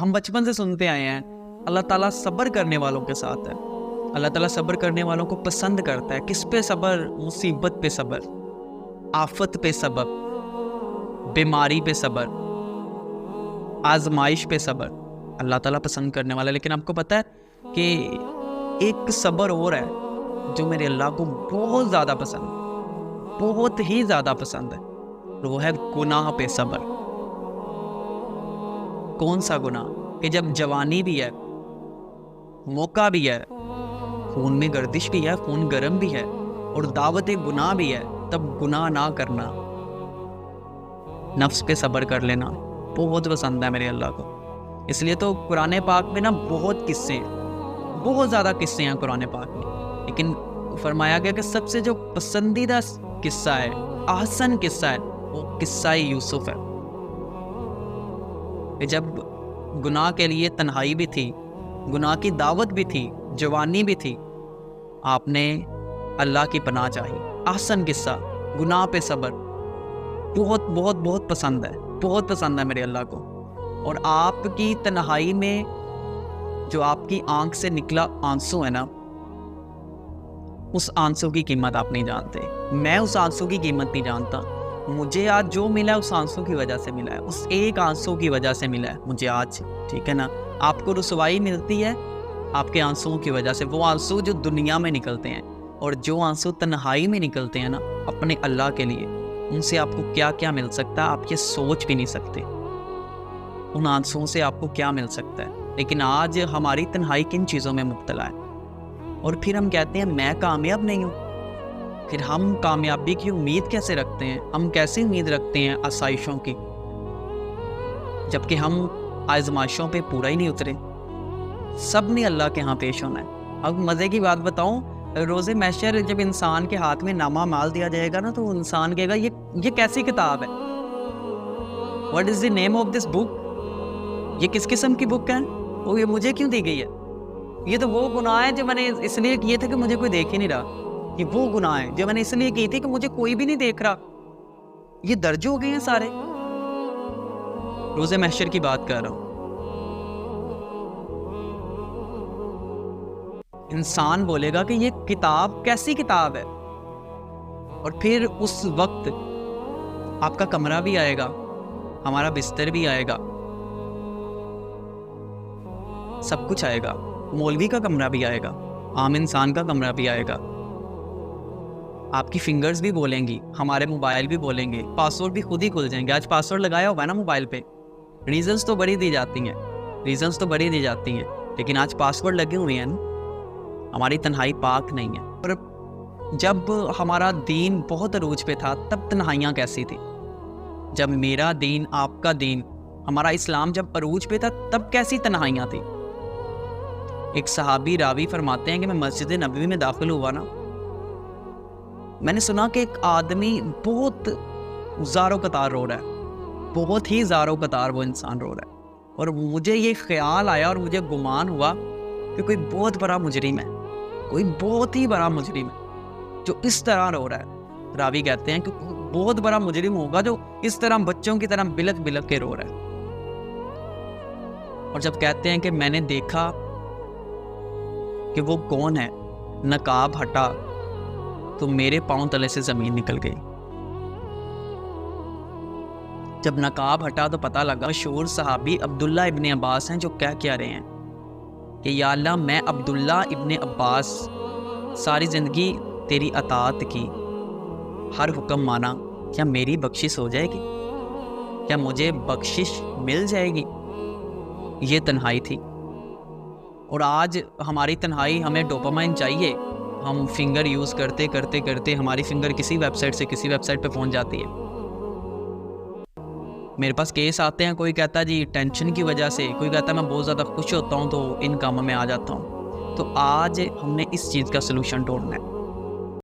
ہم بچپن سے سنتے آئے ہیں اللہ تعالیٰ صبر کرنے والوں کے ساتھ ہے. اللہ تعالیٰ صبر کرنے والوں کو پسند کرتا ہے. کس پہ صبر؟ مصیبت پہ صبر، آفت پہ صبر، بیماری پہ صبر، آزمائش پہ صبر. اللہ تعالیٰ پسند کرنے والا ہے. لیکن آپ کو پتہ ہے کہ ایک صبر اور ہے جو میرے اللہ کو بہت زیادہ پسند ہے، بہت ہی زیادہ پسند ہے. وہ ہے گناہ پہ صبر. کون سا گناہ؟ کہ جب جوانی بھی ہے، موقع بھی ہے، خون میں گردش بھی ہے، خون گرم بھی ہے، اور دعوت گناہ بھی ہے، تب گناہ نہ کرنا، نفس پہ صبر کر لینا بہت پسند ہے میرے اللہ کو. اس لیے تو قرآن پاک میں نا بہت قصے ہیں، بہت زیادہ قصے ہیں قرآن پاک میں. لیکن فرمایا گیا کہ سب سے جو پسندیدہ قصہ ہے، احسن قصہ ہے، وہ قصہ یوسف ہے. کہ جب گناہ کے لیے تنہائی بھی تھی، گناہ کی دعوت بھی تھی، جوانی بھی تھی، آپ نے اللہ کی پناہ چاہی. احسن قصہ، گناہ پہ صبر، بہت بہت بہت پسند ہے، بہت پسند ہے میرے اللہ کو. اور آپ کی تنہائی میں جو آپ کی آنکھ سے نکلا آنسو ہے نا، اس آنسو کی قیمت آپ نہیں جانتے. میں اس آنسو کی قیمت نہیں جانتا. مجھے آج جو ملا ہے اس آنسو کی وجہ سے ملا ہے، اس ایک آنسو کی وجہ سے ملا ہے مجھے آج. ٹھیک ہے نا؟ آپ کو رسوائی ملتی ہے آپ کے آنسوؤں کی وجہ سے، وہ آنسو جو دنیا میں نکلتے ہیں، اور جو آنسو تنہائی میں نکلتے ہیں نا اپنے اللہ کے لیے، ان سے آپ کو کیا کیا مل سکتا ہے آپ یہ سوچ بھی نہیں سکتے. ان آنسوؤں سے آپ کو کیا مل سکتا ہے. لیکن آج ہماری تنہائی کن چیزوں میں مبتلا ہے، اور پھر ہم کہتے ہیں میں کامیاب نہیں ہوں. پھر ہم کامیابی کی امید کیسے رکھتے ہیں؟ ہم کیسے امید رکھتے ہیں آسائشوں کی، جبکہ ہم آزمائشوں پہ پورا ہی نہیں اترے. سب نے اللہ کے ہاں پیش ہونا ہے. اب مزے کی بات بتاؤں، روز محشر جب انسان کے ہاتھ میں نامہ مال دیا جائے گا نا، تو انسان کہے گا یہ کیسی کتاب ہے؟ What is the name of this book? یہ کس قسم کی بک ہے؟ وہ یہ مجھے کیوں دی گئی ہے؟ یہ تو وہ گناہ ہے جو میں نے اس لیے کیے تھے کہ مجھے کوئی دیکھ ہی نہیں رہا. یہ وہ گناہ ہے جو میں نے اس لیے کی تھی کہ مجھے کوئی بھی نہیں دیکھ رہا. یہ درج ہو گئے ہیں سارے. روز محشر کی بات کر رہا ہوں. انسان بولے گا کہ یہ کتاب کیسی کتاب ہے. اور پھر اس وقت آپ کا کمرہ بھی آئے گا، ہمارا بستر بھی آئے گا، سب کچھ آئے گا. مولوی کا کمرہ بھی آئے گا، عام انسان کا کمرہ بھی آئے گا. آپ کی فنگرز بھی بولیں گی، ہمارے موبائل بھی بولیں گے، پاسورڈ بھی خود ہی کھل جائیں گے. آج پاسورڈ لگایا ہوا ہے نا موبائل پہ، ریزنز تو بڑی دی جاتی ہیں، لیکن آج پاسورڈ لگے ہوئے ہیں نا. ہماری تنہائی پاک نہیں ہے. اور جب ہمارا دین بہت عروج پہ تھا تب تنہائیاں کیسی تھی؟ جب میرا دین، آپ کا دین، ہمارا اسلام جب عروج پہ تھا تب کیسی تنہائیاں تھی؟ ایک صحابی راوی فرماتے ہیں کہ میں مسجد نبوی میں داخل ہوا نا، میں نے سنا کہ ایک آدمی بہت زار و قطار رو رہا ہے، بہت ہی زار و قطار وہ انسان رو رہا ہے. اور مجھے یہ خیال آیا اور مجھے گمان ہوا کہ کوئی بہت بڑا مجرم ہے، کوئی بہت ہی بڑا مجرم ہے جو اس طرح رو رہا ہے. راوی کہتے ہیں کہ بہت بڑا مجرم ہوگا جو اس طرح بچوں کی طرح بلک بلک کے رو رہا ہے. اور جب کہتے ہیں کہ میں نے دیکھا کہ وہ کون ہے، نقاب ہٹا تو میرے پاؤں تلے سے زمین نکل گئی. جب نقاب ہٹا تو پتہ لگا مشہور صحابی عبداللہ ابن عباس ہیں جو کہہ رہے ہیں کہ یا اللہ میں عبداللہ ابن عباس ساری زندگی تیری اطاعت کی، ہر حکم مانا، کیا میری بخشش ہو جائے گی؟ کیا مجھے بخشش مل جائے گی؟ یہ تنہائی تھی. اور آج ہماری تنہائی، ہمیں ڈوپامائن چاہیے. ہم فنگر یوز کرتے کرتے کرتے ہماری فنگر کسی ویب سائٹ سے کسی ویب سائٹ پہ پہنچ جاتی ہے. میرے پاس کیس آتے ہیں، کوئی کہتا ہے جی ٹینشن کی وجہ سے، کوئی کہتا ہے میں بہت زیادہ خوش ہوتا ہوں تو ان کاموں میں آ جاتا ہوں. تو آج ہم نے اس چیز کا سلوشن ڈھونڈنا ہے.